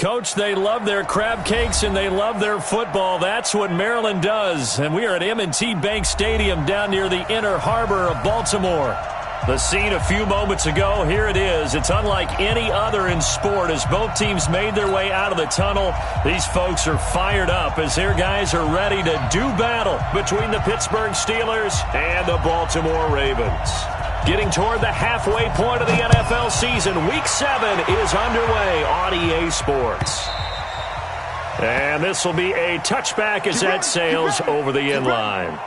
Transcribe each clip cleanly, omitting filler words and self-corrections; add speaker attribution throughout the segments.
Speaker 1: Coach, they love their crab cakes and they love their football. That's what Maryland does. And we are at M&T Bank Stadium down near the Inner Harbor of Baltimore. The scene a few moments ago, here it is. It's unlike any other in sport as both teams made their way out of the tunnel. These folks are fired up as their guys are ready to do battle between the Pittsburgh Steelers and the Baltimore Ravens. Getting toward the halfway point of the NFL season, Week 7 is underway on EA Sports. And this will be a touchback as that sails over the end line.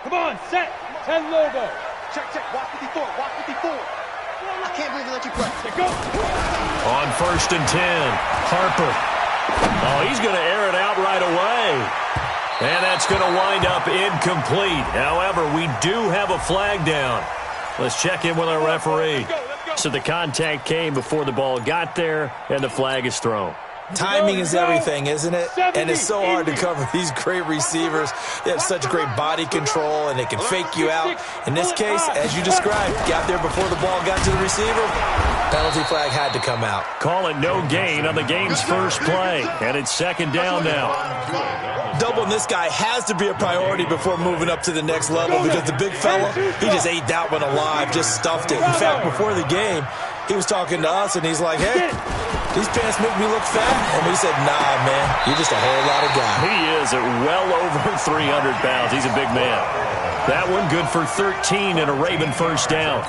Speaker 2: Come on, set. 10 Lobo.
Speaker 3: Check, watch 54, watch 54. I can't believe they let you play.
Speaker 2: Go.
Speaker 1: On 1st and 10, Harper. Oh, he's going to air it out right away. And that's going to wind up incomplete. However, we do have a flag down. Let's check in with our referee. So the contact came before the ball got there, and the flag is thrown.
Speaker 4: Timing is everything, isn't it? And it's so hard to cover these great receivers. They have such great body control, and they can fake you out. In this case, as you described, got there before the ball got to the receiver. Penalty flag had to come out.
Speaker 1: Call it no gain on the game's first play, and it's 2nd down now.
Speaker 4: Doubling this guy has to be a priority before moving up to the next level because the big fella, he just ate that one alive, just stuffed it. In fact, before the game, he was talking to us, and he's like, hey, these pants make me look fat. And we said, nah, man, you're just a whole lot of guy.
Speaker 1: He is at well over 300 pounds. He's a big man. That one good for 13 and a Raven first down.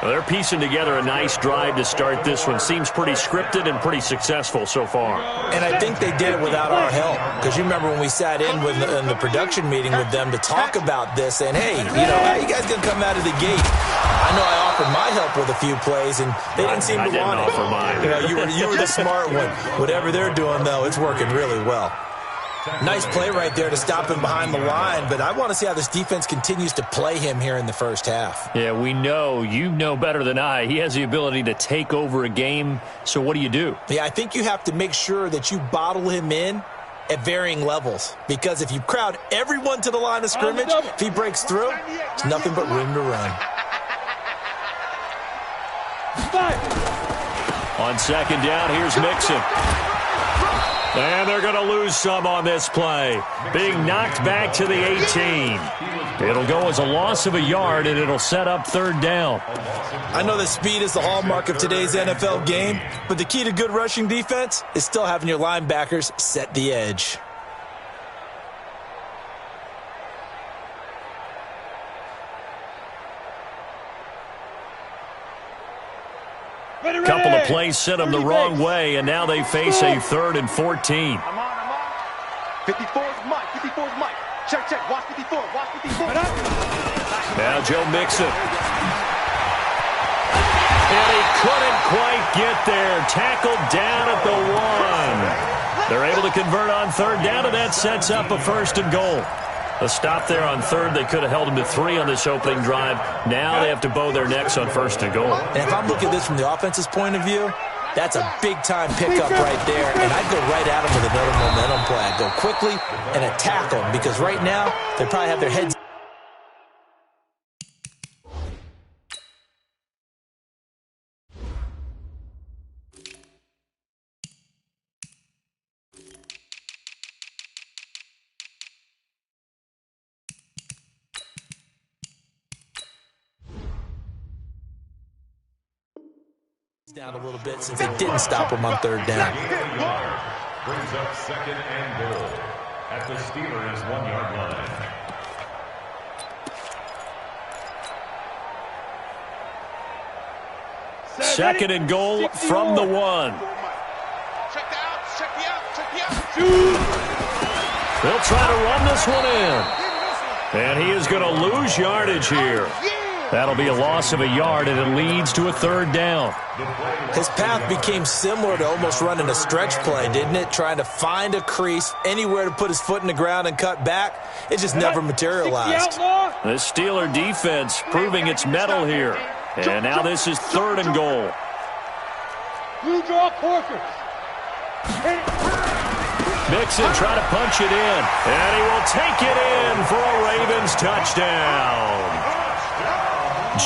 Speaker 1: Well, they're piecing together a nice drive to start this one. Seems pretty scripted and pretty successful so far.
Speaker 4: And I think they did it without our help. Because you remember when we sat in the production meeting with them to talk about this, and hey, how you guys going to come out of the gate? I know I offered my help with a few plays, and they didn't seem to want it.
Speaker 1: I didn't offer mine.
Speaker 4: You were the smart one. Whatever they're doing, though, it's working really well. Nice play right there to stop him behind the line, but I want to see how this defense continues to play him here in the first half.
Speaker 1: Yeah, we know. You know better than I. He has the ability to take over a game, so what do?
Speaker 4: Yeah, I think you have to make sure that you bottle him in at varying levels, because if you crowd everyone to the line of scrimmage, if he breaks through, it's nothing but room to run.
Speaker 1: On 2nd down, here's Mixon. And they're going to lose some on this play. Being knocked back to the 18. It'll go as a loss of a yard, and it'll set up 3rd down.
Speaker 4: I know that speed is the hallmark of today's NFL game, but the key to good rushing defense is still having your linebackers set the edge.
Speaker 1: Couple of plays sent them the wrong way, and now they face a 3rd and 14.
Speaker 3: I'm on. 54's Mike. 54's Mike. Check. Watch 54. Watch 54.
Speaker 1: Now Joe Mixon. And he couldn't quite get there. Tackled down at the 1. They're able to convert on 3rd down, and that sets up a 1st and goal. A stop there on 3rd. They could have held him to 3 on this opening drive. Now they have to bow their necks on 1st and goal.
Speaker 4: And if I'm looking at this from the offense's point of view, that's a big-time pickup right there. And I'd go right at him with another momentum play. I'd go quickly and attack them, because right now they probably have their heads. Down a little bit since they didn't stop him on 3rd down.
Speaker 5: Brings up 2nd and goal at the Steelers' 1-yard line.
Speaker 1: Second and goal from the 1.
Speaker 3: Check the out.
Speaker 1: They'll try to run this one in. And he is going to lose yardage here. That'll be a loss of a yard, and it leads to a 3rd down.
Speaker 4: His path became similar to almost running a stretch play, didn't it? Trying to find a crease, anywhere to put his foot in the ground and cut back. It just never materialized.
Speaker 1: The Steeler defense proving its mettle here. And now this is 3rd and goal.
Speaker 2: Blue draw quarters.
Speaker 1: Mixon trying to punch it in, and he will take it in for a Ravens touchdown.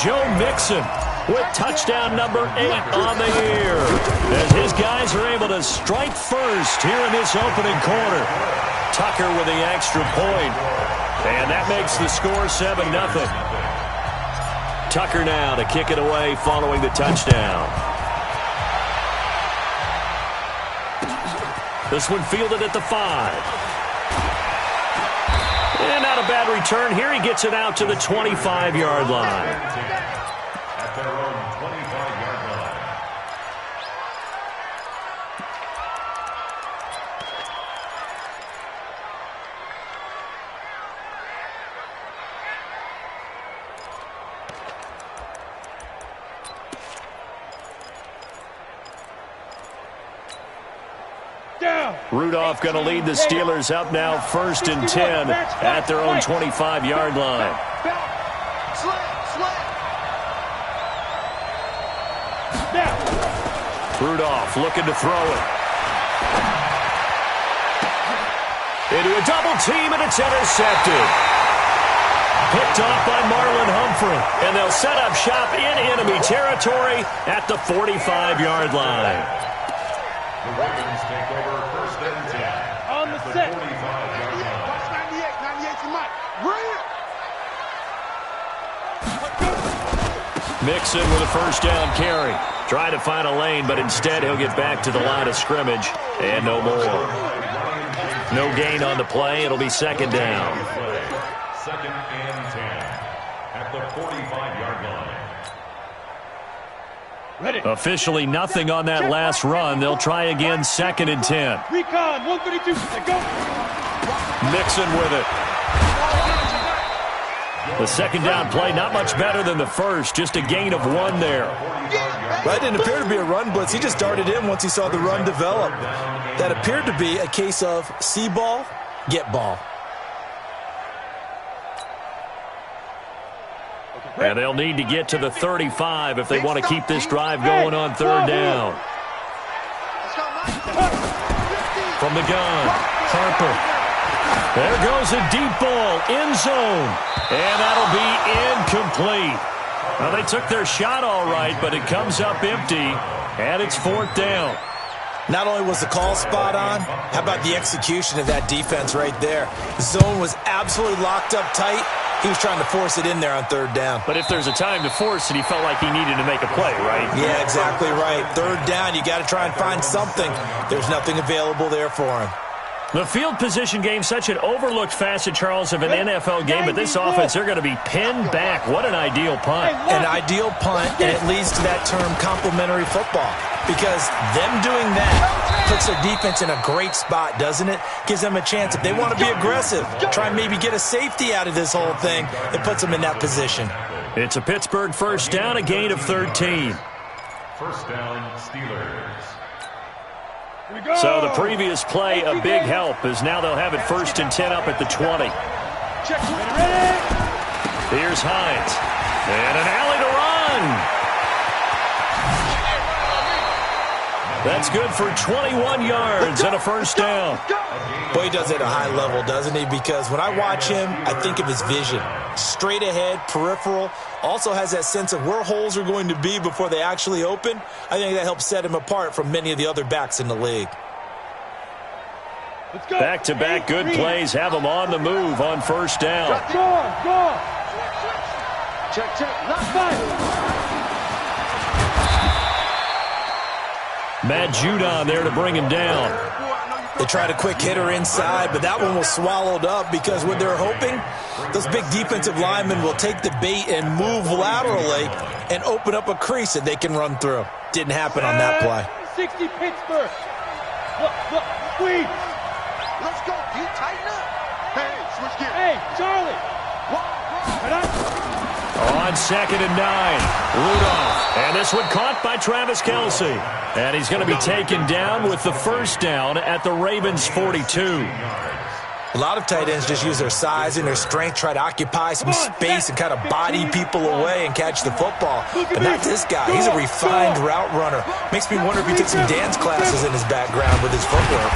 Speaker 1: Joe Mixon with touchdown number 8 on the year, as his guys are able to strike first here in this opening quarter. Tucker with the extra point, and that makes the score 7-0. Tucker now to kick it away following the touchdown. This one fielded at the 5. And not a bad return here. He gets it out to the 25-yard line.
Speaker 5: At their own 25-yard line.
Speaker 1: Rudolph going to lead the Steelers up now 1st and 10 at their own 25-yard line. Rudolph looking to throw it. Into a double team, and it's intercepted. Picked off by Marlon Humphrey, and they'll set up shop in enemy territory at the 45-yard line.
Speaker 5: The Ravens take over 1st and 10.
Speaker 2: On the set.
Speaker 5: 45-yard line.
Speaker 3: Watch 98. 98's Mike. Real.
Speaker 1: Mixon with a 1st down carry. Trying to find a lane, but instead he'll get back to the line of scrimmage. And no more. No gain on the play. It'll be 2nd down.
Speaker 5: 2nd and 10 at the 45-yard line.
Speaker 2: Ready.
Speaker 1: Officially nothing on that last run. They'll try again 2nd and 10.
Speaker 2: Recon 132. Go.
Speaker 1: Mixon with it. The 2nd down play, not much better than the first. Just a gain of 1 there.
Speaker 4: That didn't appear to be a run blitz. He just darted in once he saw the run develop. That appeared to be a case of see ball, get ball.
Speaker 1: And they'll need to get to the 35 if they want to keep this drive going on 3rd down. From the gun, Harper. There goes a deep ball, end zone. And that'll be incomplete. Well, they took their shot all right, but it comes up empty, and it's 4th down.
Speaker 4: Not only was the call spot on, how about the execution of that defense right there? The zone was absolutely locked up tight. He was trying to force it in there on 3rd down.
Speaker 1: But if there's a time to force it, he felt like he needed to make a play, right?
Speaker 4: Yeah, exactly right. 3rd down, you got to try and find something. There's nothing available there for him.
Speaker 1: The field position game, such an overlooked facet, Charles, of an NFL game, but this offense, they're going to be pinned back. What an ideal punt.
Speaker 4: An ideal punt, and it leads to that term complementary football. Because them doing that puts their defense in a great spot, doesn't it? Gives them a chance. If they want to be aggressive, try and maybe get a safety out of this whole thing, it puts them in that position.
Speaker 1: It's a Pittsburgh 1st down, a gain of 13.
Speaker 5: 1st down, Steelers.
Speaker 1: So the previous play, a big help, as now they'll have it 1st and 10 up at the 20. Here's Hines. And an alley to run. That's good for 21 yards and a 1st down.
Speaker 4: Boy, he does it at a high level, doesn't he? Because when I watch him, I think of his vision. Straight ahead, peripheral. Also has that sense of where holes are going to be before they actually open. I think that helps set him apart from many of the other backs in the league.
Speaker 1: Back-to-back good plays have them on the move on 1st down.
Speaker 2: Go.
Speaker 3: Check.
Speaker 2: Left side.
Speaker 1: Matt Judon there to bring him down.
Speaker 4: They tried a quick hitter inside, but that one was swallowed up because what they're hoping, those big defensive linemen will take the bait and move laterally and open up a crease that they can run through. Didn't happen on that play.
Speaker 2: 60 Pittsburgh. Look, squeeze.
Speaker 3: Let's go, D. Tighten up. Hey, switch gears.
Speaker 2: Hey, Charlie.
Speaker 1: On 2nd and 9, Rudolph. And this one caught by Travis Kelce. And he's going to be taken down with the 1st down at the Ravens 42.
Speaker 4: A lot of tight ends just use their size and their strength, try to occupy some space and kind of body people away and catch the football. But not this guy. He's a refined route runner. Makes me wonder if he took some dance classes in his background with his footwork.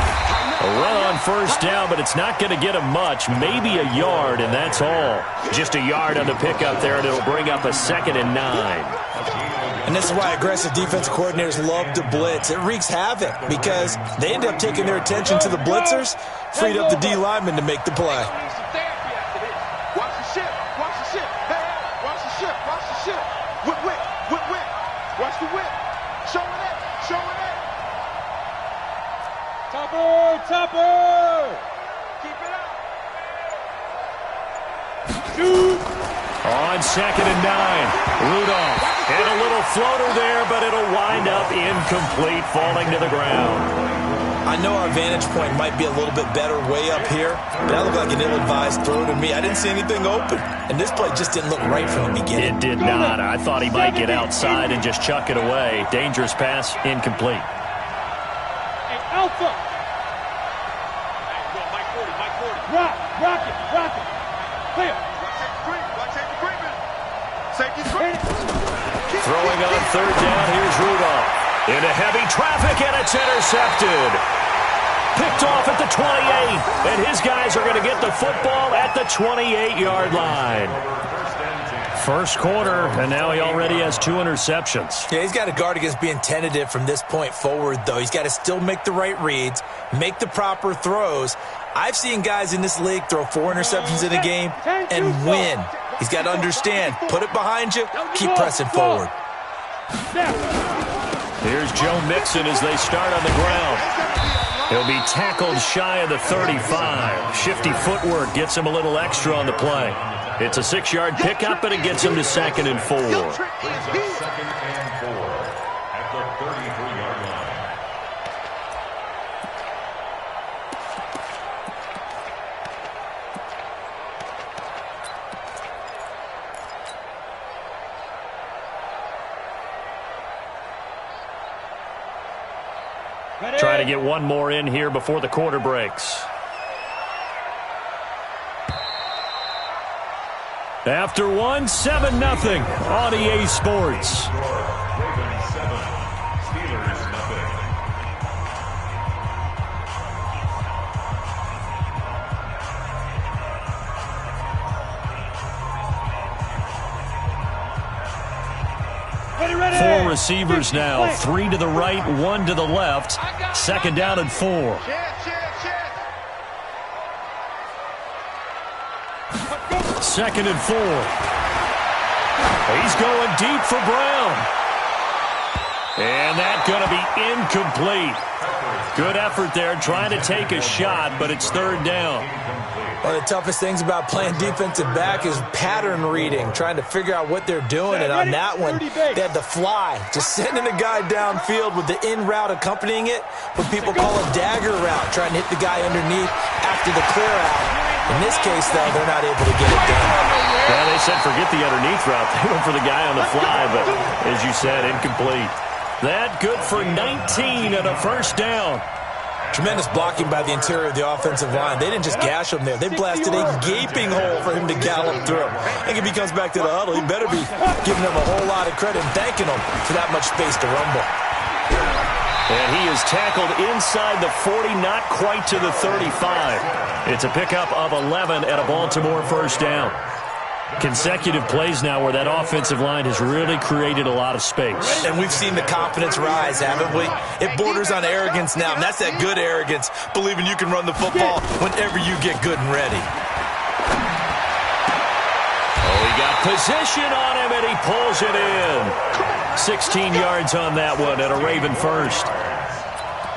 Speaker 1: A run on first down, but it's not going to get him much. Maybe a yard, and that's all. Just a yard on the pickup there, and it'll bring up a 2nd and 9.
Speaker 4: And this is why aggressive defensive coordinators love to blitz. It wreaks havoc because they end up taking their attention to the blitzers, freed up the D lineman to make the play.
Speaker 3: Watch the ship. Watch the ship. Hey, watch the ship. Watch the ship. Whip, whip, whip, whip. Watch the whip. Showing it. Showing it.
Speaker 2: Topper! Topper!
Speaker 3: Keep it up.
Speaker 2: Shoot!
Speaker 1: On 2nd and 9, Rudolph. And a little floater there, but it'll wind up incomplete, falling to the ground.
Speaker 4: I know our vantage point might be a little bit better way up here, but that looked like an ill-advised throw to me. I didn't see anything open, and this play just didn't look right from the beginning.
Speaker 1: It did not. I thought he might get outside and just chuck it away. Dangerous pass, incomplete.
Speaker 2: Hey, Alpha! Rock! Rock it! Rock it! Clear!
Speaker 1: Throwing on 3rd down, here's Rudolph. Into heavy traffic, and it's intercepted. Picked off at the 28, and his guys are going to get the football at the 28-yard line. First quarter, and now he already has 2 interceptions.
Speaker 4: Yeah, he's got to guard against being tentative from this point forward, though. He's got to still make the right reads, make the proper throws. I've seen guys in this league throw 4 interceptions in a game and win. He's got to understand, put it behind you, keep pressing forward.
Speaker 1: Here's Joe Mixon as they start on the ground. He'll be tackled shy of the 35. Shifty footwork gets him a little extra on the play. It's a 6-yard pickup, and it gets him to 2nd and 4.
Speaker 5: Brings up 2nd and 4 at the 33-yard line.
Speaker 1: Try to get one more in here before the quarter breaks. After one, 7-0 on EA Sports.
Speaker 5: Ravens 7, Steelers nothing.
Speaker 2: Ready!
Speaker 1: 4 receivers now, 3 to the right, 1 to the left. 2nd down and 4.
Speaker 3: Chance.
Speaker 1: 2nd and 4. He's going deep for Brown. And that's going to be incomplete. Good effort there, trying to take a shot, but it's 3rd down.
Speaker 4: One of the toughest things about playing defensive back is pattern reading, trying to figure out what they're doing. And on that one, they had the fly, just sending a guy downfield with the in route accompanying it, what people call a dagger route, trying to hit the guy underneath after the clear out. In this case, though, they're not able to get it done.
Speaker 1: Well, they said forget the underneath route. They went for the guy on the fly, but as you said, incomplete. That good for 19 and a 1st down.
Speaker 4: Tremendous blocking by the interior of the offensive line. They didn't just gash him there. They blasted a gaping hole for him to gallop through. I think if he comes back to the huddle, he better be giving them a whole lot of credit and thanking them for that much space to rumble.
Speaker 1: And he is tackled inside the 40, not quite to the 35. It's a pickup of 11 at a Baltimore 1st down. Consecutive plays now where that offensive line has really created a lot of space.
Speaker 4: And we've seen the confidence rise, haven't we? It borders on arrogance now, and that's that good arrogance, believing you can run the football whenever you get good and ready.
Speaker 1: Oh, he got position on him, and he pulls it in. 16 yards on that one at a Raven 1st.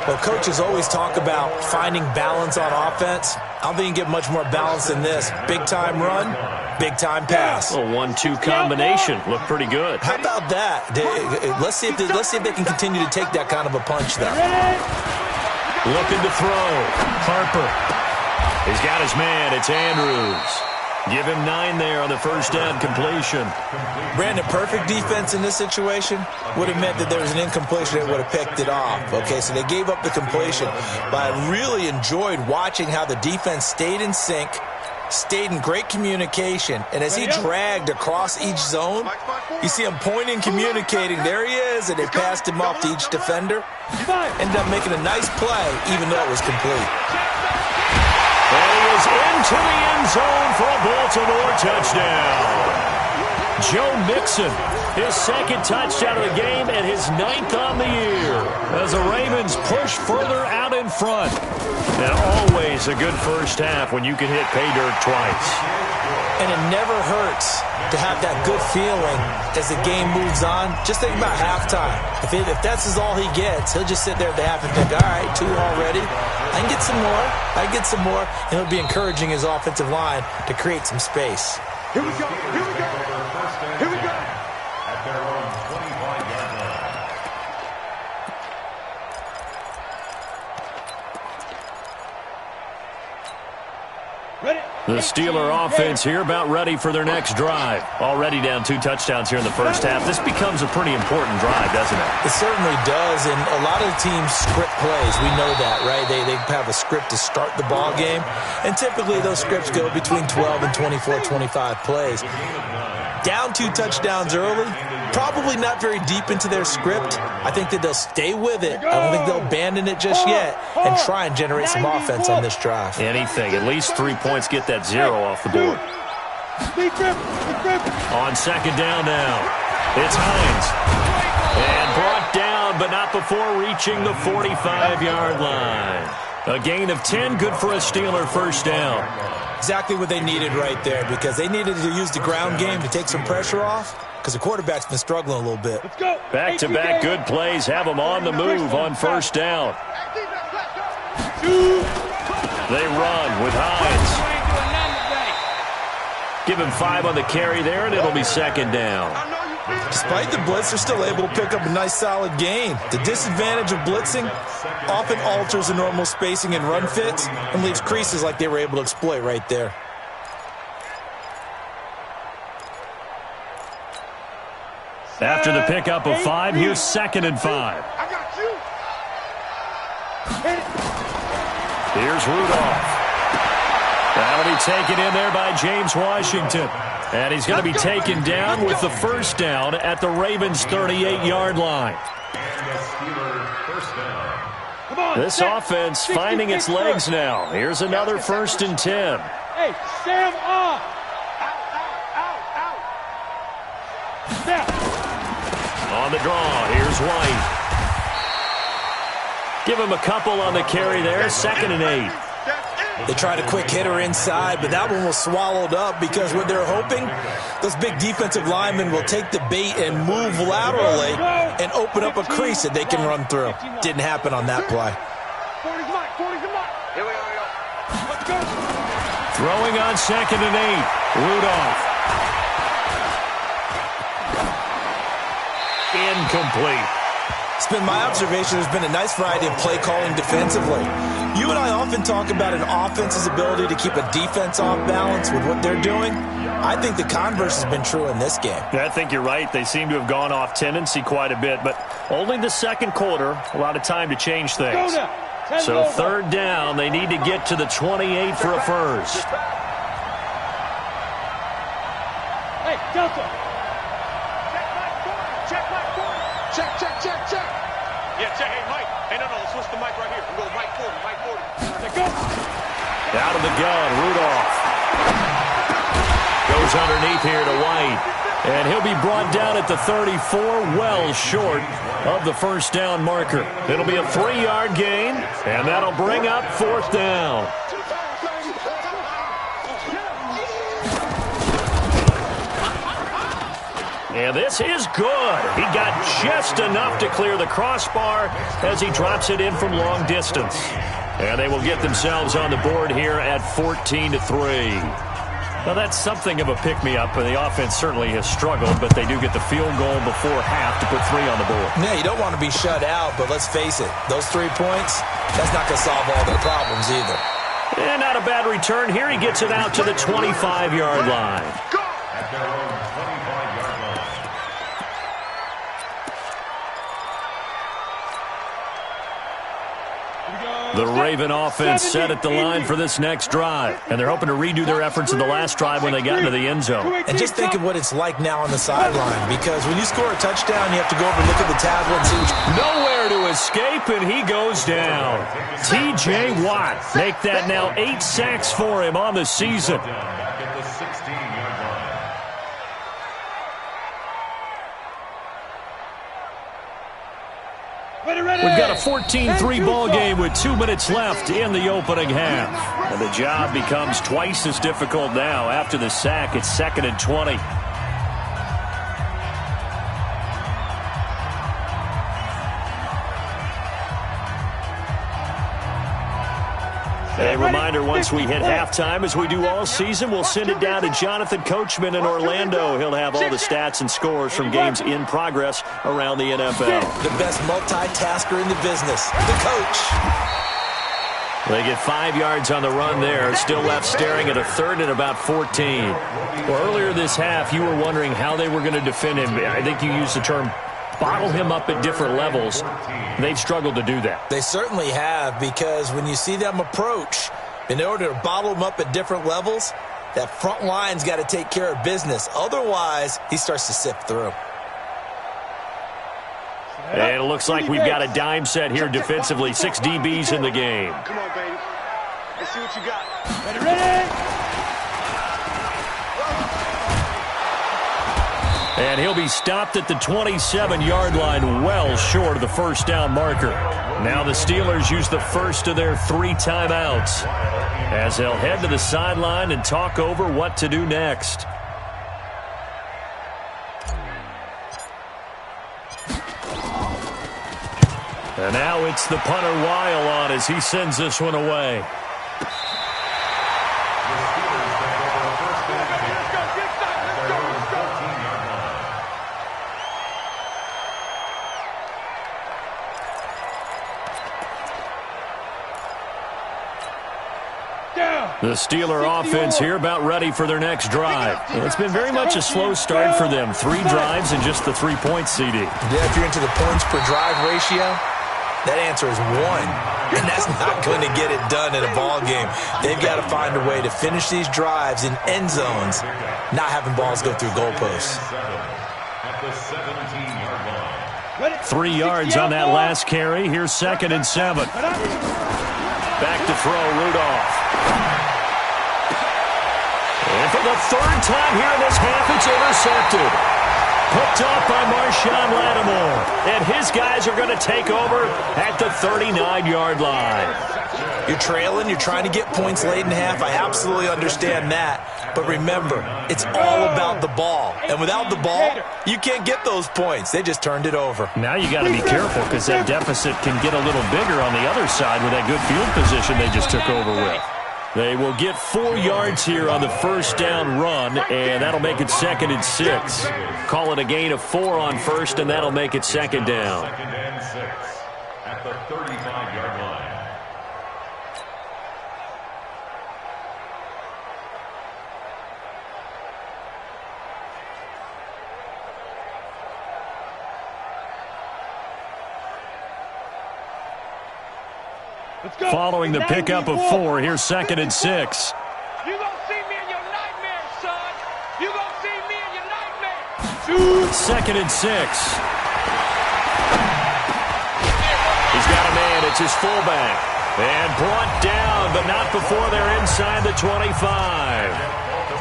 Speaker 4: Well, coaches always talk about finding balance on offense. I don't think you can get much more balance than this. Big-time run, big-time pass.
Speaker 1: A 1-2 combination. Looked pretty good.
Speaker 4: How about that? Let's see if they can continue to take that kind of a punch, though.
Speaker 1: Looking to throw. Harper. He's got his man. It's Andrews. Give him 9 there on the first down completion.
Speaker 4: Brandon, perfect defense in this situation would have meant that there was an incompletion that would have picked it off. Okay, so they gave up the completion. But I really enjoyed watching how the defense stayed in sync, stayed in great communication, and as he dragged across each zone, you see him pointing, communicating. There he is, and they passed him off to each defender. Ended up making a nice play, even though it was complete.
Speaker 1: And he is into the end zone for a Baltimore touchdown. Joe Mixon, his second touchdown of the game and his 9th on the year as the Ravens push further out in front. And always a good first half when you can hit pay dirt twice.
Speaker 4: And it never hurts to have that good feeling as the game moves on. Just think about halftime. If that's all he gets, he'll just sit there at the half and think, all right, 2 already. I can get some more. I can get some more. And he'll be encouraging his offensive line to create some space.
Speaker 3: Here we go. Here we go. Here we go.
Speaker 5: At their own 25-yard line.
Speaker 1: The Steeler offense here about ready for their next drive. Already down 2 touchdowns here in the first half. This becomes a pretty important drive, doesn't it?
Speaker 4: It certainly does, and a lot of the teams script plays. We know that, right? They have a script to start the ball game, and typically those scripts go between 12 and 24, 25 plays. Down 2 touchdowns early, probably not very deep into their script. I think that they'll stay with it. I don't think they'll abandon it just yet and try and generate some offense on this drive.
Speaker 1: Anything. At least 3 points, get that 0 off the board. On second down now, it's Hines. And brought down, but not before reaching the 45-yard line. A gain of 10, good for a Steeler first down.
Speaker 4: Exactly what they needed right there, because they needed to use the ground game to take some pressure off, because the quarterback's been struggling a little bit.
Speaker 1: Back-to-back good plays have them on the move on first down. They run with Hines. Give him 5 on the carry there, and it'll be second down.
Speaker 4: Despite the blitz, they're still able to pick up a nice solid gain. The disadvantage of blitzing often alters the normal spacing and run fits and leaves creases like they were able to exploit right there.
Speaker 1: After the pickup of 5, here's 2nd and 5.
Speaker 3: I got you.
Speaker 1: Here's Rudolph. That'll be taken in there by James Washington. And he's going to be taken down with the first down at the Ravens' 38-yard line. This offense finding its legs now. Here's another 1st and 10.
Speaker 2: Hey, Sam off.
Speaker 1: On the draw, here's White. Give him a couple on the carry there, 2nd and 8.
Speaker 4: They tried a quick hitter inside, but that one was swallowed up because what they're hoping, those big defensive linemen will take the bait and move laterally and open up a crease that they can run through. Didn't happen on that play.
Speaker 1: Throwing on 2nd and 8, Rudolph. Incomplete.
Speaker 4: It's been my observation there's been a nice variety of play calling defensively. You and I often talk about an offense's ability to keep a defense off balance with what they're doing. I think the converse has been true in this game.
Speaker 1: I think you're right. They seem to have gone off tendency quite a bit, but only the second quarter, a lot of time to change things. So 3rd down, they need to get to the 28 for a first.
Speaker 2: Hey, Delta.
Speaker 3: Check. Yeah, check. Hey, Mike. Hey, no, switch the mic right here. We go Mike 40.
Speaker 2: Let's go.
Speaker 1: Out of the gun, Rudolph. Goes underneath here to White. And he'll be brought down at the 34, well short of the first down marker. It'll be a 3-yard gain, and that'll bring up 4th down. And this is good. He got just enough to clear the crossbar as he drops it in from long distance. And they will get themselves on the board here at 14-3. Now, that's something of a pick-me-up, and the offense certainly has struggled, but they do get the field goal before half to put 3 on the board.
Speaker 4: Yeah, you don't want to be shut out, but let's face it, those 3 points, that's not going to solve all their problems either.
Speaker 1: And not a bad return here. He gets it out to the 25-yard line.
Speaker 5: At their own 25-yard line.
Speaker 1: The Raven offense set at the line for this next drive. And they're hoping to redo their efforts in the last drive when they got into the end zone.
Speaker 4: And just think of what it's like now on the sideline, because when you score a touchdown, you have to go over and look at the tablet and see which...
Speaker 1: Nowhere to escape, and he goes down. T.J. Watt make that now 8 sacks for him on the season.
Speaker 5: Back at the 16-yard line.
Speaker 1: We've got a 14-3 ball game with 2 minutes left in the opening half. And the job becomes twice as difficult now. After the sack, it's 2nd and 20. A reminder, once we hit halftime, as we do all season, we'll send it down to Jonathan Coachman in Orlando. He'll have all the stats and scores from games in progress around the NFL.
Speaker 4: The best multitasker in the business, the coach.
Speaker 1: They get 5 yards on the run there. Still left staring at a 3rd and about 14. Well, earlier this half, you were wondering how they were going to defend him. I think you used the term bottle him up at different levels. They've struggled to do that.
Speaker 4: They certainly have, because when you see them approach, in order to bottle him up at different levels, that front line's got to take care of business. Otherwise, he starts to sift through.
Speaker 1: And it looks like we've got a dime set here defensively. 6 DBs in the game.
Speaker 3: Come on, baby. Let's see what you got.
Speaker 2: Ready?
Speaker 1: And he'll be stopped at the 27-yard line, well short of the first down marker. Now the Steelers use the first of their 3 timeouts as they'll head to the sideline and talk over what to do next. And now it's the punter Weil on as he sends this one away. The Steeler offense here about ready for their next drive. Well, it's been very much a slow start for them. 3 drives and just the 3-point CD.
Speaker 4: Yeah, if you're into the points per drive ratio, that answer is 1. And that's not going to get it done in a ball game. They've got to find a way to finish these drives in end zones, not having balls go through goalposts.
Speaker 5: At the 17-yard line.
Speaker 1: 3 yards on that last carry. Here's 2nd and 7. Back to throw, Rudolph. And for the 3rd time here in this half, it's intercepted. Picked off by Marshawn Lattimore. And his guys are going to take over at the 39-yard line.
Speaker 4: You're trailing, you're trying to get points late in half. I absolutely understand that. But remember, it's all about the ball. And without the ball, you can't get those points. They just turned it over.
Speaker 1: Now you got to be careful because that deficit can get a little bigger on the other side with that good field position they just took over with. They will get 4 yards here on the first down run, and that'll make it 2nd and 6. Call it a gain of 4 on first, and that'll make it 2nd down.
Speaker 5: 2nd and 6 at the 35-yard line.
Speaker 1: Following the pickup of 4, here's 2nd and 6.
Speaker 2: You gonna see me in your nightmares, son. You gonna see me in your nightmares.
Speaker 1: 2nd and 6. He's got a man. It's his fullback. And brought down, but not before they're inside the 25.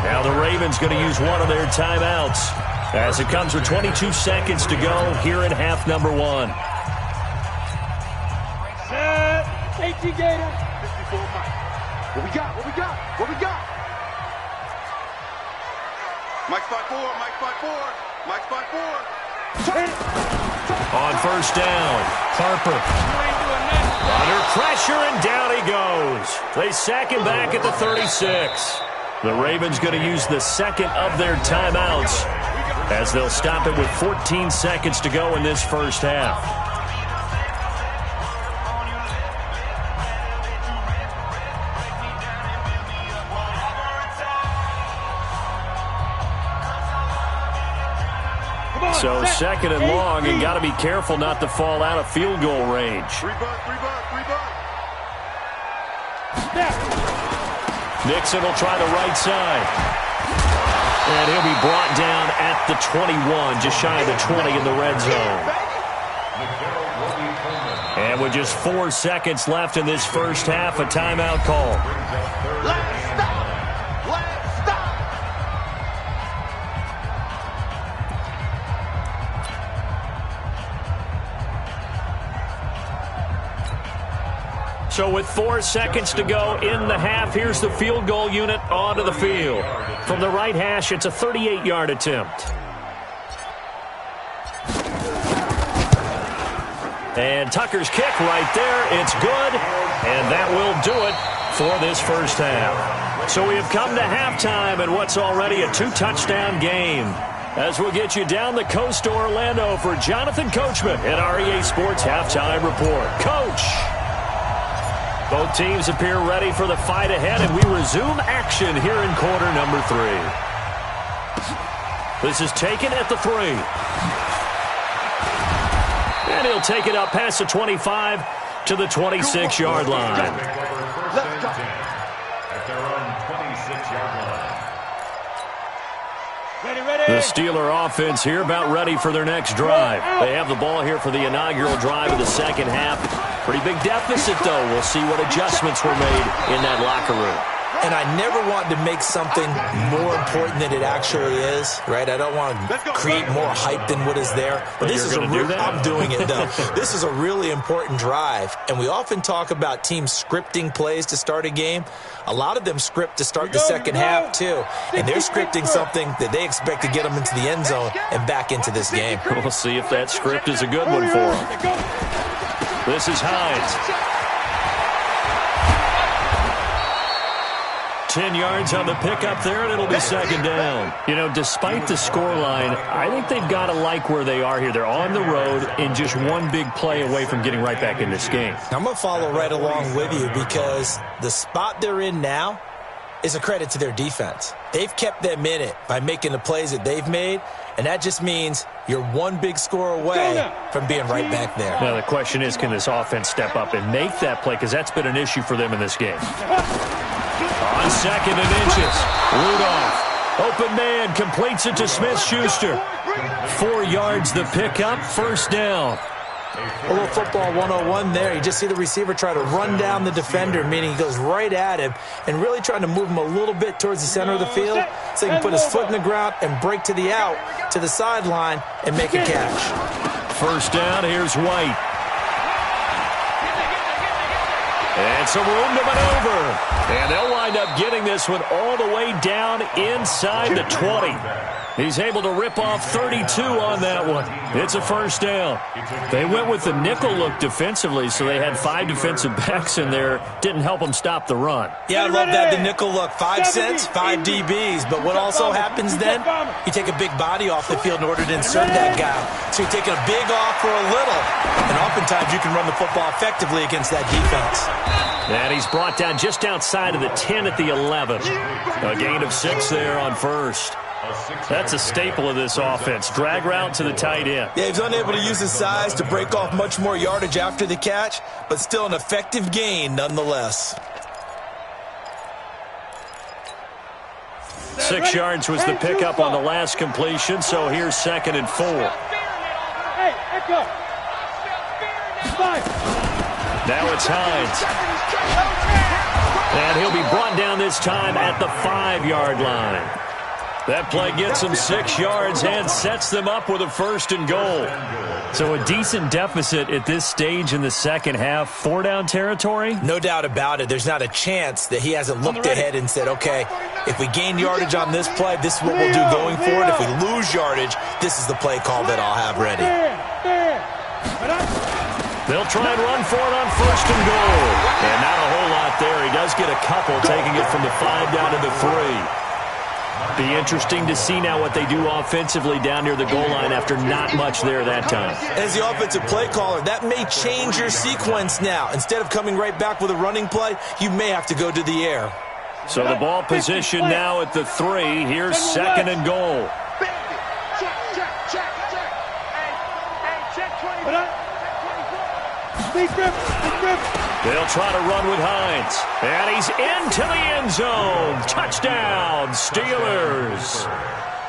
Speaker 1: Now the Ravens going to use one of their timeouts as it comes with 22 seconds to go here in half number 1.
Speaker 2: 18 Gator.
Speaker 3: 54 Mike. What we got? What we got? What we got? Mike spot 4. Mike spot 4. Mike spot 4.
Speaker 1: On first down, Harper. Under pressure, and down he goes. They sack him back at the 36. The Ravens going to use the 2nd of their timeouts as they'll stop it with 14 seconds to go in this first half. So second and long, and got to be careful not to fall out of field goal range. Nixon will try the right side. And he'll be brought down at the 21, just shy of the 20 in the red zone. And with just 4 seconds left in this first half, a timeout call.
Speaker 3: Let's stop. Let's stop.
Speaker 1: So with 4 seconds to go in the half, here's the field goal unit onto the field. From the right hash, it's a 38-yard attempt. And Tucker's kick right there. It's good, and that will do it for this first half. So we have come to halftime in what's already a 2-touchdown game. As we'll get you down the coast to Orlando for Jonathan Coachman at REA Sports Halftime Report. Coach! Both teams appear ready for the fight ahead, and we resume action here in quarter number 3. This is taken at the 3. And he'll take it up past the 25 to the 26-yard line.
Speaker 5: At their own 26-yard line.
Speaker 1: The Steeler offense here about ready for their next drive. They have the ball here for the inaugural drive of the second half. Pretty big deficit, though. We'll see what adjustments were made in that locker room.
Speaker 4: And I never want to make something more important than it actually is, right? I don't want to create more hype than what is there. But this is I'm doing it, though. This is a really important drive. And we often talk about teams scripting plays to start a game. A lot of them script to start the second half, too. And they're scripting something that they expect to get them into the end zone and back into this game.
Speaker 1: We'll see if that script is a good one for them. This is Hines. 10 yards on the pickup there, and it'll be second down. You know, despite the scoreline, I think they've got to like where they are here. They're on the road and just one big play away from getting right back in this game.
Speaker 4: I'm going to follow right along with you because the spot they're in now is a credit to their defense. They've kept them in it by making the plays that they've made, and that just means you're one big score away from being right back there.
Speaker 1: Now, the question is, can this offense step up and make that play? Because that's been an issue for them in this game. On second and inches, Rudolph, open man, completes it to Smith-Schuster. 4 yards the pickup, first down.
Speaker 4: A little football 101 there. You just see the receiver try to run down the defender, meaning he goes right at him and really trying to move him a little bit towards the center of the field so he can put his foot in the ground and break to the out, to the sideline, and make a catch.
Speaker 1: First down, here's White. And some room to maneuver. And they'll wind up getting this one all the way down inside the 20. He's able to rip off 32 on that one. It's a first down. They went with the nickel look defensively, so they had 5 defensive backs in there. Didn't help them stop the run.
Speaker 4: Yeah, I love that, the nickel look. 5 cents, 5 DBs. But what also happens then, you take a big body off the field in order to insert that guy. So you're taking a big off for a little. And oftentimes you can run the football effectively against that defense.
Speaker 1: And he's brought down just outside of the 10 at the 11. A gain of 6 there on first. That's a staple of this offense. Drag route to the tight end.
Speaker 4: Yeah, he's unable to use his size to break off much more yardage after the catch, but still an effective gain nonetheless.
Speaker 1: 6 yards was the pickup on the last completion, so here's second and 4. Now it's Hines. And he'll be brought down this time at the 5-yard line. That play gets them 6 yards and sets them up with a first and goal. So a decent deficit at this stage in the second half. 4-down territory?
Speaker 4: No doubt about it. There's not a chance that he hasn't looked ahead and said, okay, if we gain yardage on this play, this is what we'll do going forward. If we lose yardage, this is the play call that I'll have ready.
Speaker 1: They'll try and run for it on first and goal. And not a whole lot there. He does get a couple, taking it from the 5 down to the 3. Be interesting to see now what they do offensively down near the goal line after not much there that time.
Speaker 4: As the offensive play caller, that may change your sequence now. Instead of coming right back with a running play, you may have to go to the air.
Speaker 1: So the ball position now at the 3. Here's second and goal. They'll try to run with Hines. And he's into the end zone. Touchdown, Steelers.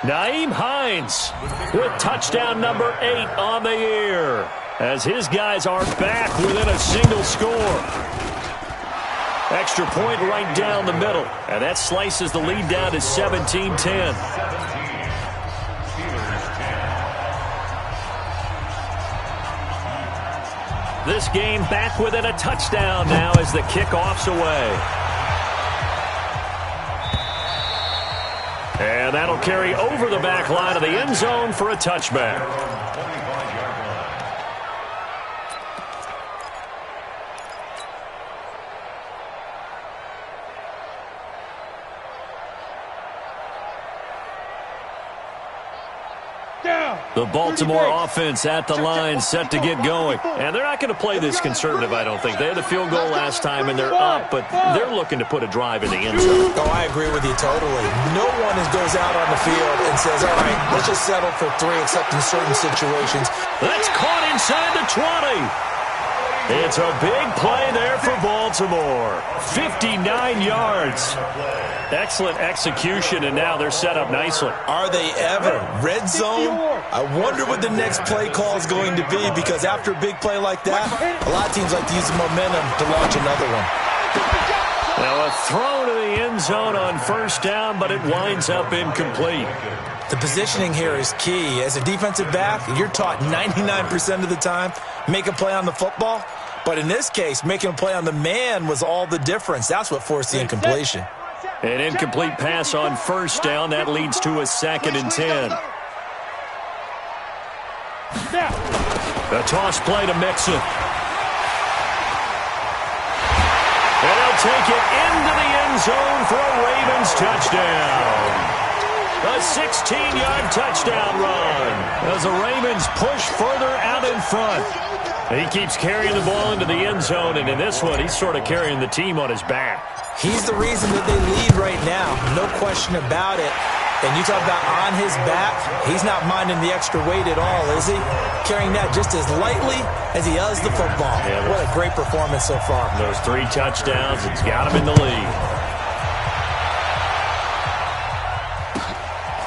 Speaker 1: Nyheim Hines with touchdown number 8 on the year, as his guys are back within a single score. Extra point right down the middle, and that slices the lead down to 17-10. This game back within a touchdown now as the kickoff's away. And that'll carry over the back line of the end zone for a touchback. The Baltimore offense at the line, set to get going. And they're not going to play this conservative, I don't think. They had a field goal last time, and they're up, but they're looking to put a drive in the end zone.
Speaker 4: Oh, I agree with you totally. No one goes out on the field and says, all right, let's just settle for 3, except in certain situations.
Speaker 1: That's caught inside the 20. It's a big play there for Baltimore. 59 yards. Excellent execution, and now they're set up nicely.
Speaker 4: Are they ever? Red zone? I wonder what the next play call is going to be, because after a big play like that, a lot of teams like to use the momentum to launch another one.
Speaker 1: Now a throw to the end zone on first down, but it winds up incomplete.
Speaker 4: The positioning here is key. As a defensive back, you're taught 99% of the time, make a play on the football. But in this case, making a play on the man was all the difference. That's what forced the incompletion.
Speaker 1: An incomplete pass on first down. That leads to a 2nd and 10. A toss play to Mixon. And they'll take it into the end zone for a Ravens touchdown. A 16-yard touchdown run as the Ravens push further out in front. He keeps carrying the ball into the end zone, and in this one, he's sort of carrying the team on his back.
Speaker 4: He's the reason that they lead right now, no question about it. And you talk about on his back, he's not minding the extra weight at all, is he? Carrying that just as lightly as he does the football. Yeah, what a great performance so far.
Speaker 1: Those 3 touchdowns, it's got him in the lead.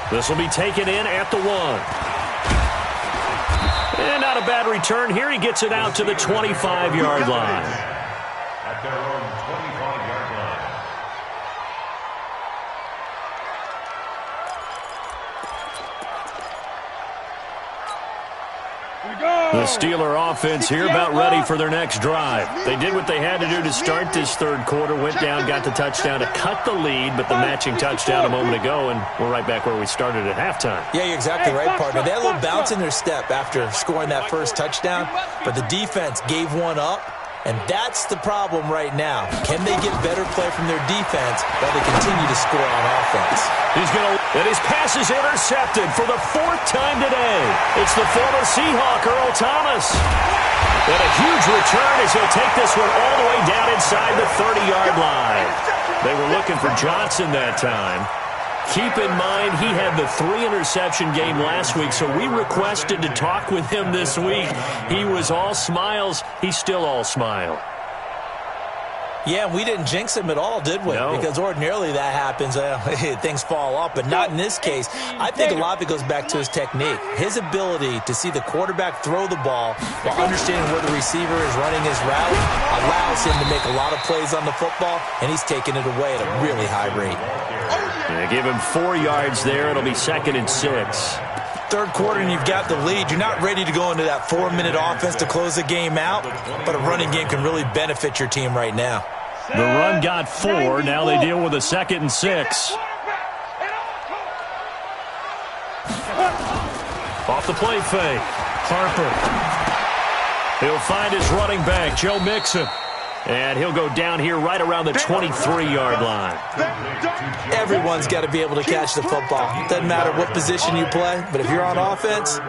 Speaker 1: This will be taken in at the 1. And not a bad return here. He gets it out to the 25-yard line.
Speaker 5: At their own 25-yard line.
Speaker 1: The Steeler offense here about ready for their next drive. They did what they had to do to start this third quarter, went down, got the touchdown to cut the lead, but the matching touchdown a moment ago, and we're right back where we started at halftime.
Speaker 4: Yeah, you're exactly right, partner. They had a little bounce in their step after scoring that first touchdown, but the defense gave one up, and that's the problem right now. Can they get better play from their defense while they continue to score on offense?
Speaker 1: And his pass is intercepted for the 4th time today. It's the former Seahawk, Earl Thomas. And a huge return as he'll take this one all the way down inside the 30-yard line. They were looking for Johnson that time. Keep in mind, he had the 3-interception game last week, so we requested to talk with him this week. He was all smiles. He's still all smile.
Speaker 4: Yeah, we didn't jinx him at all, did we?
Speaker 1: No.
Speaker 4: Because ordinarily that happens. Things fall off, but not in this case. I think a lot of it goes back to his technique. His ability to see the quarterback throw the ball while understanding where the receiver is running his route allows him to make a lot of plays on the football, and he's taking it away at a really high rate.
Speaker 1: They give him 4 yards there. It'll be 2nd and 6.
Speaker 4: Third quarter and you've got the lead. You're not ready to go into that 4-minute offense to close the game out, but a running game can really benefit your team right now.
Speaker 1: The run got 4. Now they deal with a 2nd and 6. Off the play fake. Harper. He'll find his running back, Joe Mixon. And he'll go down here right around the 23-yard line.
Speaker 4: Everyone's got to be able to catch the football. Doesn't matter what position you play, but if you're on offense,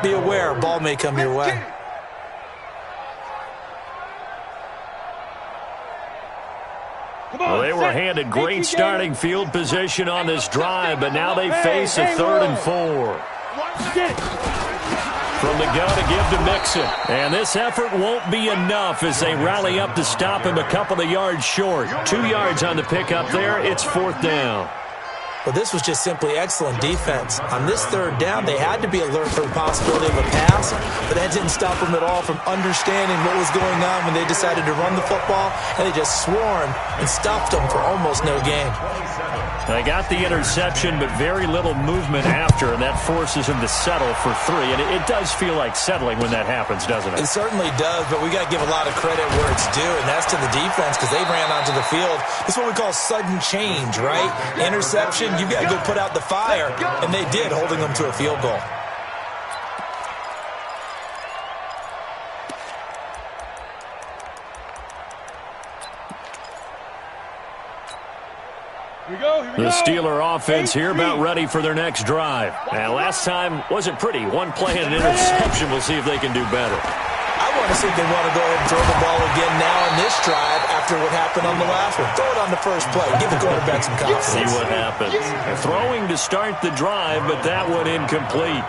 Speaker 4: be aware a ball may come your way.
Speaker 1: Well, they were handed great starting field position on this drive, but now they face a 3rd and 4. From the gun to give to Mixon. And this effort won't be enough as they rally up to stop him a couple of yards short. 2 yards on the pickup there. It's 4th down.
Speaker 4: Well, this was just simply excellent defense. On this 3rd down, they had to be alert for the possibility of a pass, but that didn't stop them at all from understanding what was going on when they decided to run the football, and they just swarmed and stuffed them for almost no gain.
Speaker 1: They got the interception, but very little movement after, and that forces him to settle for 3. And it does feel like settling when that happens, doesn't it?
Speaker 4: It certainly does, but we got to give a lot of credit where it's due, and that's to the defense because they ran onto the field. It's what we call sudden change, right? Interception, you've got to go put out the fire, and they did, holding them to a field goal.
Speaker 1: The Steeler offense here about ready for their next drive. And last time wasn't pretty. One play and an interception. We'll see if they can do better.
Speaker 4: I want to see if they want to go ahead and throw the ball again now in this drive after what happened on the last one. Throw it on the first play. Give the quarterback some confidence.
Speaker 1: See what happens. Throwing to start the drive, but that one incomplete.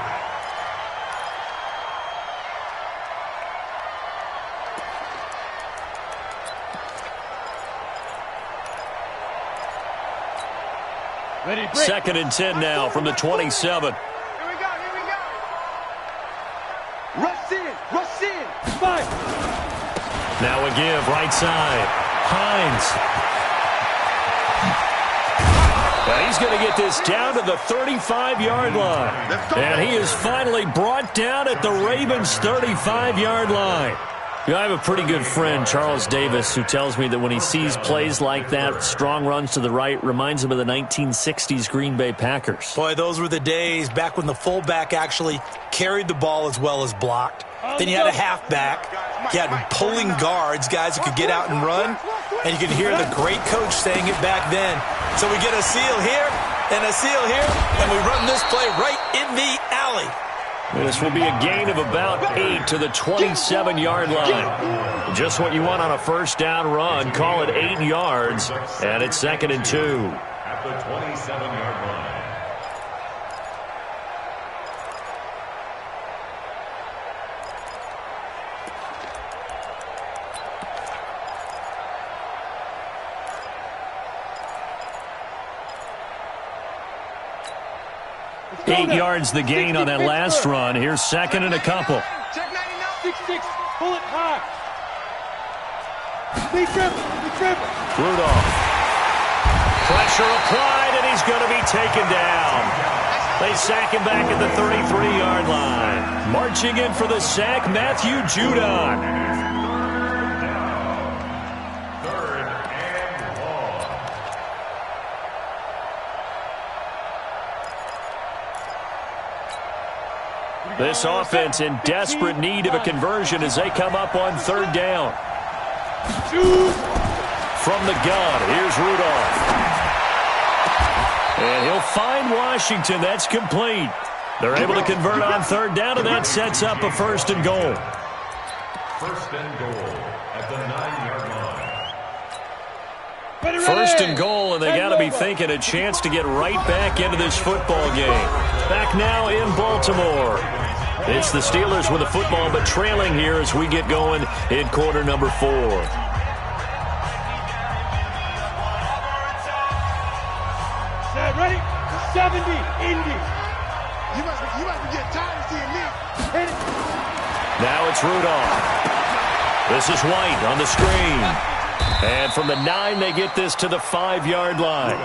Speaker 1: Second and 10 now from the 27.
Speaker 2: Here we go, here we go. Rush in, fight.
Speaker 1: Now a give, right side. Hines. Now he's going to get this down to the 35-yard line. And he is finally brought down at the Ravens' 35-yard line. You know, I have a pretty good friend, Charles Davis, who tells me that when he sees plays like that, strong runs to the right, reminds him of the 1960s Green Bay Packers.
Speaker 4: Boy, those were the days back when the fullback actually carried the ball as well as blocked. Then you had a halfback. You had pulling guards, guys who could get out and run. And you could hear the great coach saying it back then. So we get a seal here and a seal here, and we run this play right in the alley.
Speaker 1: This will be a gain of about 8 to the 27-yard line. Just what you want on a first down run. Call it 8 yards, and it's 2nd and 2.
Speaker 5: At the 27-yard line.
Speaker 1: Eight yards the gain on that last run. Here's 2nd and a couple.
Speaker 2: Check 99, 6-6, pull it high. Be triple.
Speaker 1: Rudolph. Pressure applied, and he's going to be taken down. They sack him back at the 33-yard line. Marching in for the sack, Matthew Judon. This offense in desperate need of a conversion as they come up on 3rd down. From the gun, here's Rudolph. And he'll find Washington. That's complete. They're able to convert on 3rd down, and that sets up a 1st and goal.
Speaker 5: 1st and goal at the 9-yard line.
Speaker 1: 1st and goal, and they got to be thinking a chance to get right back into this football game. Back now in Baltimore. It's the Steelers with the football, but trailing here as we get going in quarter number 4.
Speaker 2: Set, ready? 70, Indy.
Speaker 3: You must be getting tired of seeing me.
Speaker 2: Hit it.
Speaker 1: Now it's Rudolph. This is White on the screen. And from the 9, they get this to the 5-yard line.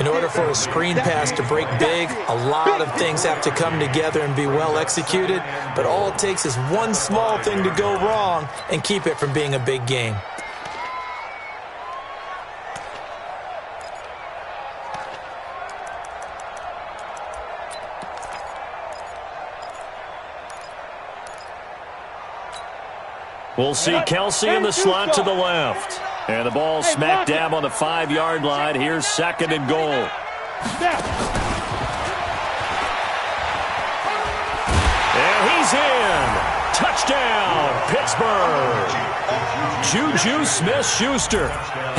Speaker 4: In order for a screen pass to break big, a lot of things have to come together and be well executed. But all it takes is one small thing to go wrong and keep it from being a big game.
Speaker 1: We'll see Kelsey in the slot to the left. And the ball smack dab on the 5-yard line. Here's 2nd and goal. And he's in. Touchdown, Pittsburgh. Juju Smith-Schuster,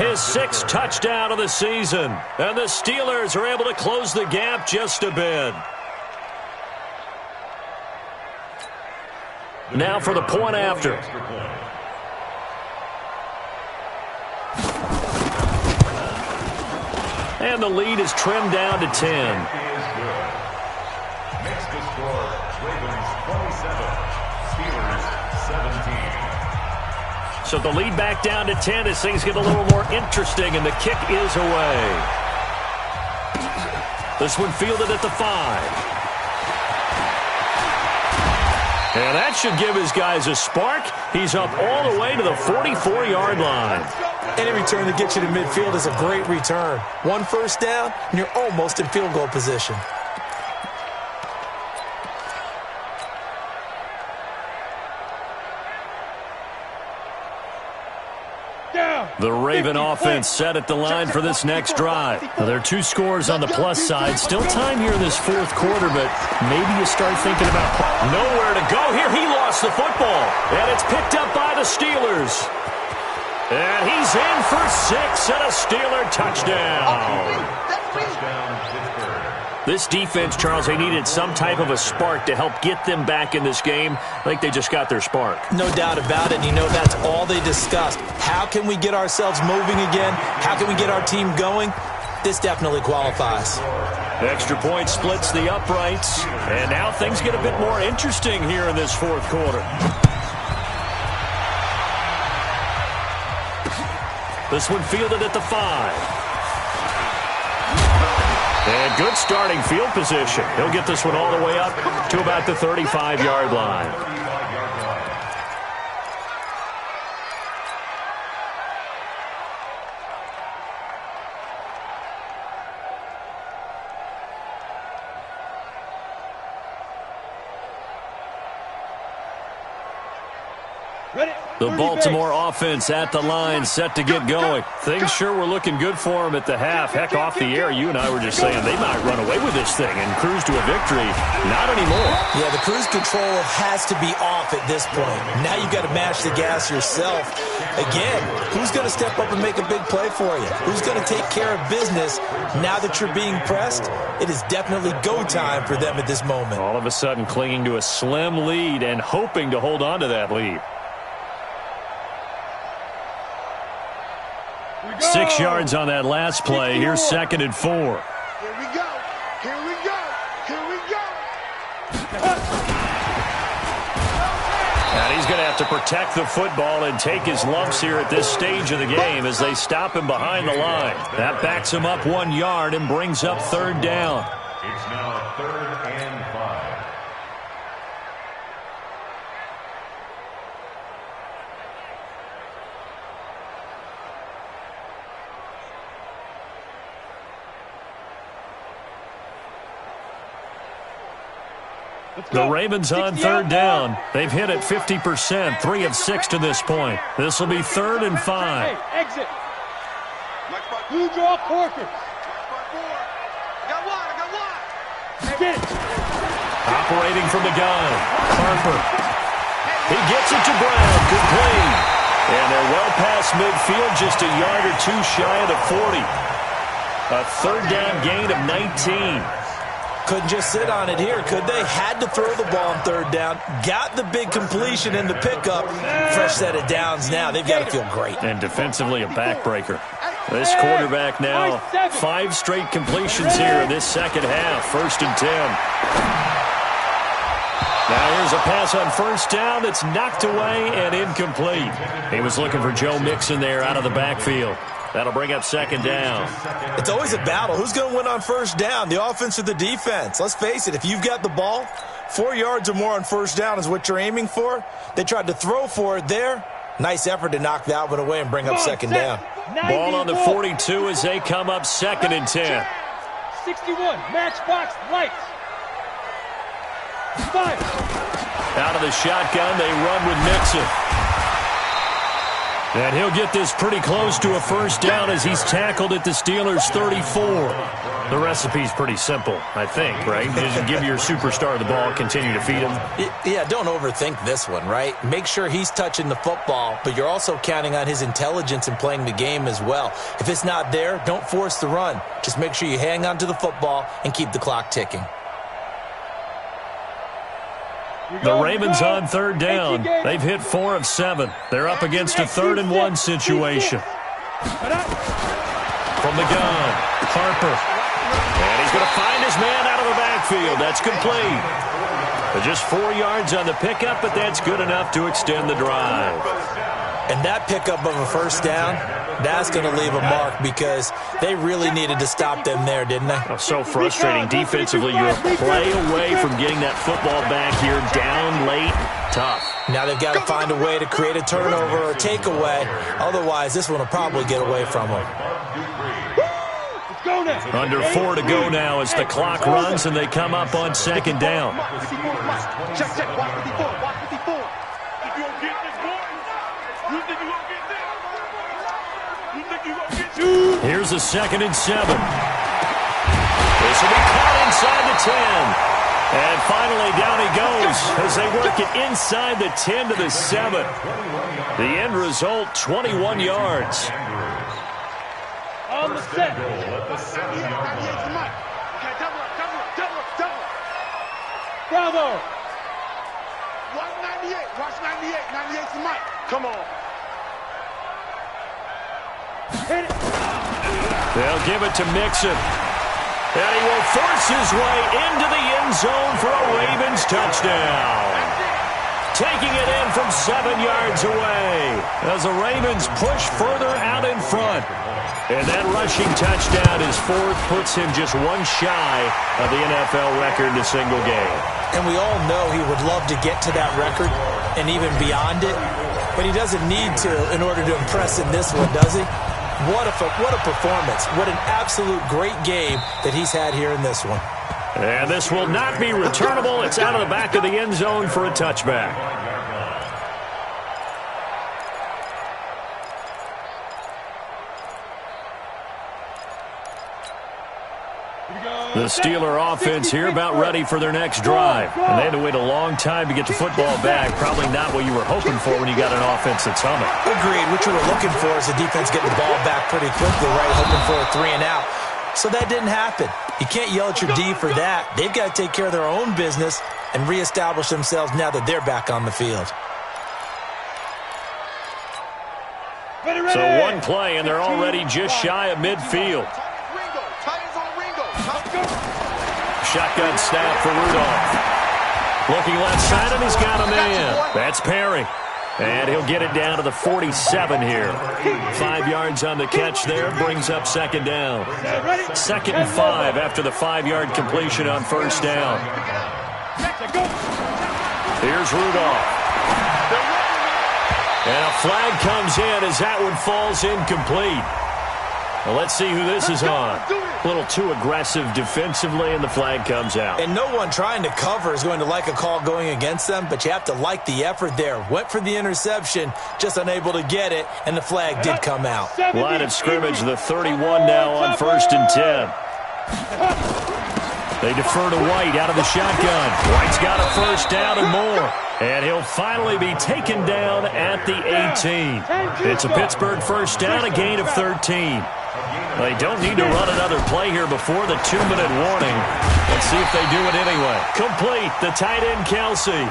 Speaker 1: his 6th touchdown of the season. And the Steelers are able to close the gap just a bit. Now for the point after. And the lead is trimmed down to 10.
Speaker 5: Makes the score Ravens 27, Steelers 17.
Speaker 1: So the lead back down to 10 as things get a little more interesting, and the kick is away. This one fielded at the 5. And that should give his guys a spark. He's up all the way to the 44-yard line.
Speaker 4: Any return that gets you to midfield is a great return. One first down, and you're almost in field goal position.
Speaker 1: The Raven offense set at the line for this next drive. Now, there are 2 scores on the plus side. Still time here in this fourth quarter, but maybe you start thinking about nowhere to go here. He lost the football, and it's picked up by the Steelers. And he's in for 6 and a Steeler touchdown.
Speaker 5: Touchdown, Pittsburgh.
Speaker 1: This defense, Charles, they needed some type of a spark to help get them back in this game. I think they just got their spark.
Speaker 4: No doubt about it. And you know, that's all they discussed. How can we get ourselves moving again? How can we get our team going? This definitely qualifies.
Speaker 1: Extra point splits the uprights. And now things get a bit more interesting here in this fourth quarter. This one fielded at the 5. And good starting field position. He'll get this one all the way up to about the 35-yard line. The Baltimore offense at the line, set to get going. Things sure were looking good for them at the half. Heck, off the air, you and I were just saying they might run away with this thing and cruise to a victory. Not anymore.
Speaker 4: Yeah, the cruise control has to be off at this point. Now you've got to mash the gas yourself. Again, who's going to step up and make a big play for you? Who's going to take care of business now that you're being pressed? It is definitely go time for them at this moment.
Speaker 1: All of a sudden clinging to a slim lead and hoping to hold on to that lead. 6 yards on that last play. Here's 2nd and 4.
Speaker 3: Here we go. Here we go. Here we go.
Speaker 1: And he's going to have to protect the football and take his lumps here at this stage of the game as they stop him behind the line. That backs him up 1 yard and brings up 3rd down.
Speaker 5: It's now 3rd and 5.
Speaker 1: The Ravens on 3rd down. They've hit it 50%, 3 of 6 to this point. This will be 3rd and 5.
Speaker 2: Hey, exit. Blue draw Corkers. Get it.
Speaker 1: Operating from the gun. Harper. He gets it to Brown. Complete. And they're well past midfield, just a yard or 2 shy of the 40. A 3rd down gain of 19.
Speaker 4: Couldn't just sit on it here, could they? Had to throw the ball on 3rd down. Got the big completion in the pickup. Fresh set of downs now. They've got to feel great.
Speaker 1: And defensively a backbreaker. This quarterback now, 5 straight completions here in this second half. 1st and 10. Now here's a pass on 1st down that's knocked away and incomplete. He was looking for Joe Mixon there out of the backfield. That'll bring up 2nd down.
Speaker 4: It's always a battle. Who's going to win on 1st down, the offense or the defense? Let's face it, if you've got the ball, 4 yards or more on 1st down is what you're aiming for. They tried to throw for it there. Nice effort to knock that one away and bring up 2nd down.
Speaker 1: Ball on the 42 as they come up 2nd and 10.
Speaker 2: 61, matchbox lights. 5.
Speaker 1: Out of the shotgun, they run with Mixon. And he'll get this pretty close to a 1st down as he's tackled at the Steelers' 34. The recipe's pretty simple, I think, right? Just give your superstar the ball, continue to feed him.
Speaker 4: Yeah, don't overthink this one, right? Make sure he's touching the football, but you're also counting on his intelligence in playing the game as well. If it's not there, don't force the run. Just make sure you hang on to the football and keep the clock ticking.
Speaker 1: The Ravens on third down. They've hit 4 of 7. They're up against a 3rd-and-1 situation. From the gun, Harper. And he's going to find his man out of the backfield. That's complete. Just 4 yards on the pickup, but that's good enough to extend the drive.
Speaker 4: And that pickup of a first down, that's going to leave a mark because they really needed to stop them there, didn't they?
Speaker 1: Oh, so frustrating. Defensively, you're a play away from getting that football back here. Down late, tough.
Speaker 4: Now they've got to find a way to create a turnover or takeaway. Otherwise, this one will probably get away from them.
Speaker 1: Under 4 to go now as the clock runs and they come up on 2nd down.
Speaker 3: Check, check, watch 54, watch 54. You gonna get this, boy? You think you gonna get this? You think you gonna get this?
Speaker 1: Here's a 2nd and 7. This will be caught inside the 10. And finally down he goes as they work it inside the 10 to the 7. The end result, 21 yards.
Speaker 2: On the set. Bravo.
Speaker 3: Watch 98. Watch 98. 98's the mic. Come on.
Speaker 2: Hit it.
Speaker 1: They'll give it to Mixon. And he will force his way into the end zone for a Ravens touchdown. Taking it in from 7 yards away as the Ravens push further out in front. And that rushing touchdown, his 4th, puts him just 1 shy of the NFL record in a single game.
Speaker 4: And we all know he would love to get to that record and even beyond it, but he doesn't need to in order to impress in this one, does he? What a performance. What an absolute great game that he's had here in this one.
Speaker 1: And this will not be returnable. It's out of the back of the end zone for a touchback. The Steeler offense here about ready for their next drive. And they had to wait a long time to get the football back. Probably not what you were hoping for when you got an offense that's humming.
Speaker 4: Agreed. What you were looking for is the defense getting the ball back pretty quickly, right? Hoping for a 3-and-out. So that didn't happen. You can't yell at your D for that. They've got to take care of their own business and reestablish themselves now that they're back on the field.
Speaker 1: So one play, and they're already just shy of midfield. Shotgun snap for Rudolph. Looking left side, and he's got a man. That's Perry. And he'll get it down to the 47 here. 5 yards on the catch there, brings up 2nd down. 2nd and 5 after the 5-yard completion on 1st down. Here's Rudolph. And a flag comes in as that one falls incomplete. Well, let's see who this is on. A little too aggressive defensively, and the flag comes out.
Speaker 4: And no one trying to cover is going to like a call going against them, but you have to like the effort there. Went for the interception, just unable to get it, and the flag did come out.
Speaker 1: Line of scrimmage, the 31 now on 1st and 10. They defer to White out of the shotgun. White's got a 1st down and more. And he'll finally be taken down at the 18. It's a Pittsburgh 1st down, a gain of 13. They don't need to run another play here before the 2-minute warning. Let's see if they do it anyway. Complete, the tight end, Kelsey.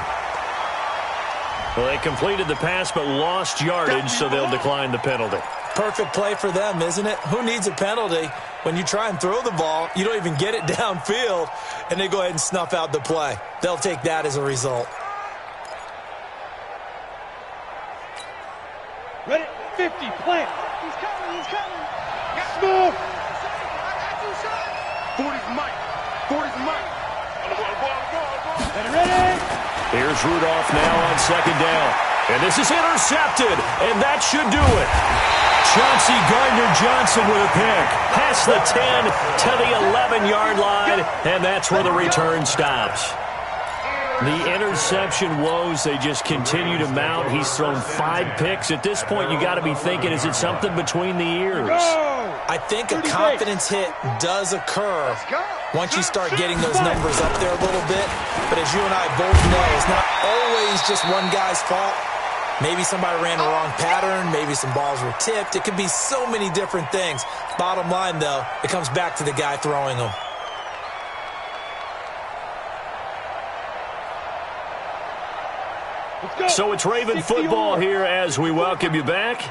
Speaker 1: Well, they completed the pass but lost yardage, so they'll decline the penalty.
Speaker 4: Perfect play for them, isn't it? Who needs a penalty when you try and throw the ball, you don't even get it downfield, and they go ahead and snuff out the play. They'll take that as a result.
Speaker 2: Ready, 50, plant.
Speaker 3: He's coming, he's coming.
Speaker 2: Move.
Speaker 3: 40's Mike. 40's Mike.
Speaker 2: Ready.
Speaker 1: Here's Rudolph now on 2nd down. And this is intercepted, and that should do it. Chauncey Gardner-Johnson with a pick. Past the 10 to the 11-yard line, and that's where the return stops. The interception woes, they just continue to mount. He's thrown 5 picks. At this point, you got to be thinking, is it something between the ears?
Speaker 4: I think a confidence hit does occur once you start getting those numbers up there a little bit. But as you and I both know, it's not always just one guy's fault. Maybe somebody ran a wrong pattern. Maybe some balls were tipped. It could be so many different things. Bottom line, though, it comes back to the guy throwing them.
Speaker 1: So it's Raven football here as we welcome you back.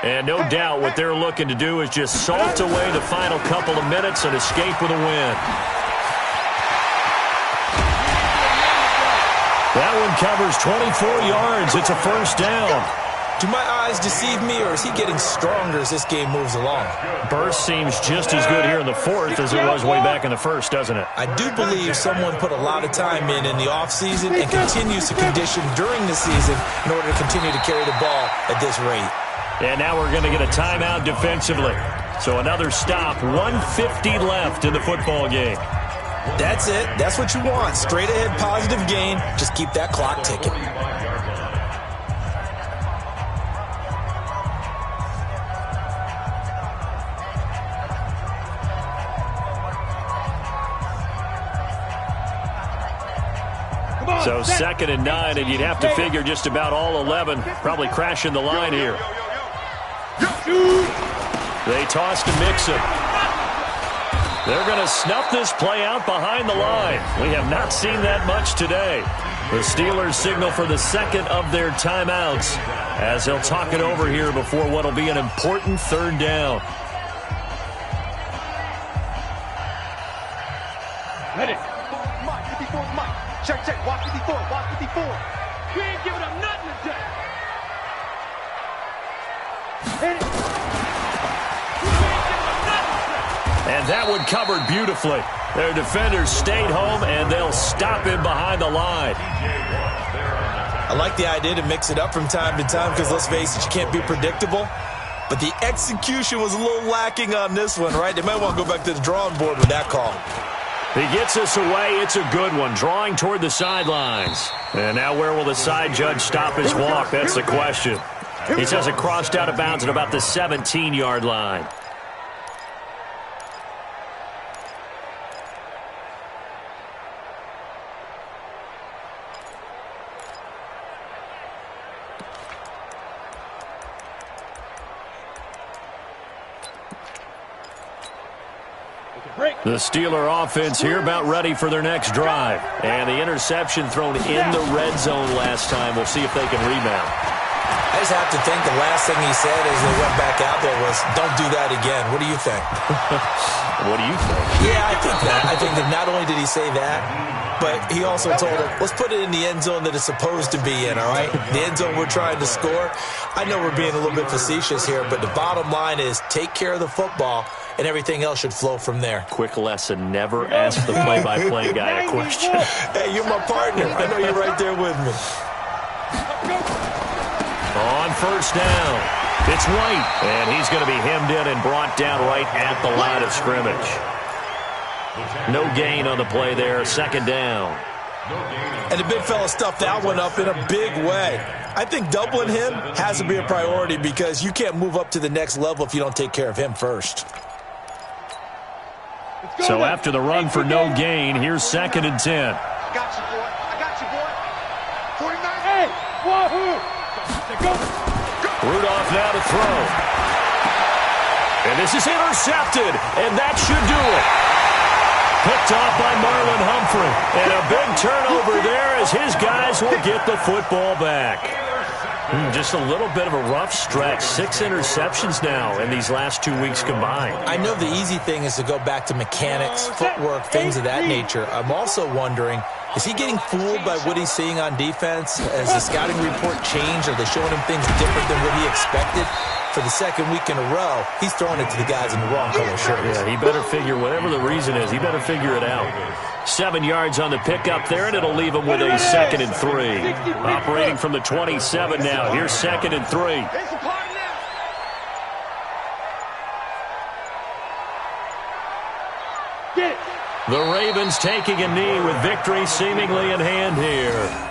Speaker 1: And no doubt what they're looking to do is just salt away the final couple of minutes and escape with a win. That one covers 24 yards. It's a first down.
Speaker 4: Do my eyes deceive me, or is he getting stronger as this game moves along?
Speaker 1: Burst seems just as good here in the fourth as it was way back in the first, doesn't it?
Speaker 4: I do believe someone put a lot of time in the offseason and continues to condition during the season in order to continue to carry the ball at this rate.
Speaker 1: And now we're going to get a timeout defensively. So another stop, 1:50 left in the football game.
Speaker 4: That's it. That's what you want. Straight ahead positive gain. Just keep that clock ticking.
Speaker 1: So 2nd and 9, and you'd have to figure just about all 11 probably crashing the line here. They toss to Mixon. They're going to snuff this play out behind the line. We have not seen that much today. The Steelers signal for the second of their timeouts as they'll talk it over here before what will be an important third down.
Speaker 2: Ready.
Speaker 3: Mike, 54, Mike. Check. Watch 54.
Speaker 2: You ain't giving up nothing today. Hit it.
Speaker 1: And that one covered beautifully. Their defenders stayed home, and they'll stop him behind the line.
Speaker 4: I like the idea to mix it up from time to time because, let's face it, you can't be predictable. But the execution was a little lacking on this one, right? They might want to go back to the drawing board with that call.
Speaker 1: He gets us away. It's a good one, drawing toward the sidelines. And now where will the side judge stop his walk? That's the question. He says it crossed out of bounds at about the 17-yard line. The Steeler offense here about ready for their next drive. And the interception thrown in the red zone last time. We'll see if they can rebound.
Speaker 4: I just have to think the last thing he said as they went back out there was, don't do that again. What do you think?
Speaker 1: What do you think?
Speaker 4: Yeah, I think that. I think that not only did he say that, but he also told him, let's put it in the end zone that it's supposed to be in, all right? The end zone we're trying to score. I know we're being a little bit facetious here, but the bottom line is take care of the football, and everything else should flow from there.
Speaker 1: Quick lesson, never ask the play-by-play guy a question.
Speaker 4: Hey, you're my partner. I know you're right there with me.
Speaker 1: On first down, it's White, and he's going to be hemmed in and brought down right at the line of scrimmage. No gain on the play there, second down.
Speaker 4: And the big fella stuffed that one up in a big way. I think doubling him has to be a priority because you can't move up to the next level if you don't take care of him first.
Speaker 1: So after the run for no gain, here's 2nd and 10.
Speaker 3: I got you, boy. 49.
Speaker 2: Hey, wahoo!
Speaker 1: Rudolph now to throw. And this is intercepted, and that should do it. Picked off by Marlon Humphrey. And a big turnover there as his guys will get the football back. Just a little bit of a rough stretch. 6 interceptions now in these last 2 weeks combined.
Speaker 4: I know the easy thing is to go back to mechanics, footwork, things of that nature. I'm also wondering, is he getting fooled by what he's seeing on defense? Has the scouting report changed? Are they showing him things different than what he expected? For the second week in a row, he's throwing it to the guys in the wrong color shirts.
Speaker 1: Yeah, he better figure, whatever the reason is, he better figure it out. 7 yards on the pickup there, and it'll leave him with a 2nd and 3. Operating from the 27 now. Here's 2nd and 3.
Speaker 2: It's a party now. Get it.
Speaker 1: The Ravens taking a knee with victory seemingly in hand here.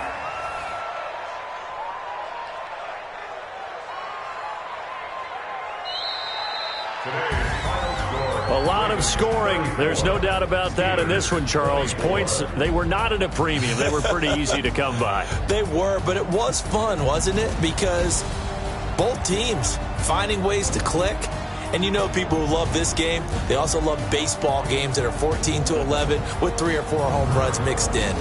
Speaker 1: A lot of scoring. There's no doubt about that in this one, Charles. Points, they were not at a premium. They were pretty easy to come by.
Speaker 4: They were, but it was fun, wasn't it? Because both teams finding ways to click. And you know people who love this game, they also love baseball games that are 14-11 with 3 or 4 home runs mixed in.